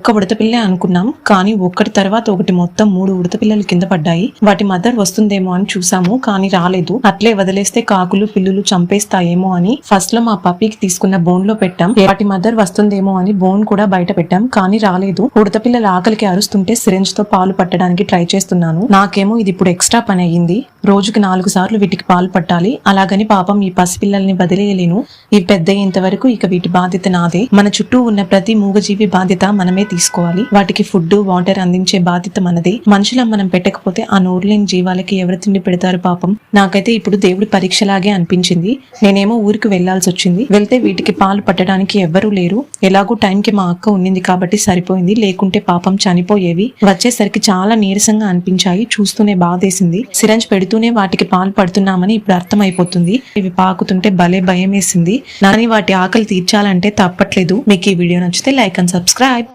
ఒక్క ఉడతపిల్లే అనుకున్నాం, కానీ ఒక్కటి తర్వాత ఒకటి మొత్తం 3 ఉడతపిల్లలు కింద పడ్డాయి. వాటి మదర్ వస్తుందేమో అని చూసాము, కానీ రాలేదు. అట్లే వదిలేస్తే కాకులు పిల్లులు చంపేస్తాయేమో అని ఫస్ట్ లో మా పప్పీకి తీసుకున్న బోన్ లో పెట్టాం. వాటి మదర్ వస్తుందేమో అని బోన్ కూడా బయట పెట్టాం, కానీ రాలేదు. ఉడతపిల్లల ఆకలికి అరుస్తుంటే సిరెంజ్ తో పాలు పట్టడానికి ట్రై చేస్తున్నాను. నాకేమో ఇది ఇప్పుడు ఎక్స్ట్రా పని అయ్యింది. రోజుకి 4 సార్లు వీటికి పాలు పట్టాలి. అలాగని పాపం ఈ పసిపిల్లల్ని వదిలేయలేను. ఇవి పెద్దయ్యేంత వరకు ఇక వీటి బాధ్యత నాదే. మన చుట్టూ ఉన్న ప్రతి మూగజీవి బాధ్యత మనమే తీసుకోవాలి. వాటికి ఫుడ్ వాటర్ అందించే బాధ్యత మనదే. మనుషులం మనం పెట్టకపోతే ఆ నోరులేని జీవాలకి ఎవరు తిండి పెడతారు పాపం. నాకైతే ఇప్పుడు దేవుడి పరీక్షలాగే అనిపించింది. నేనేమో ఊరికి వెళ్లాల్సి వచ్చింది. వెళ్తే వీటికి పాలు పట్టడానికి ఎవ్వరూ లేరు. ఎలాగో టైంకి మా అక్క ఉన్నింది కాబట్టి సరిపోయింది, లేకుంటే పాపం చనిపోయేవి. వచ్చేసరికి చాలా నీరసంగా అనిపించాయి. చూస్తూనే బాధేసింది. సిరంజ్ పెడుతూనే వాటికి పాలు పడుతున్నామని ఇప్పుడు అర్థమైపోతుంది. ఇవి పాకుతుంటే భలే భయం వేసింది. కానీ వాటి ఆకలి తీర్చాలంటే తప్పట్లేదు. మీకు ఈ వీడియో నచ్చితే లైక్ అండ్ సబ్స్క్రైబ్.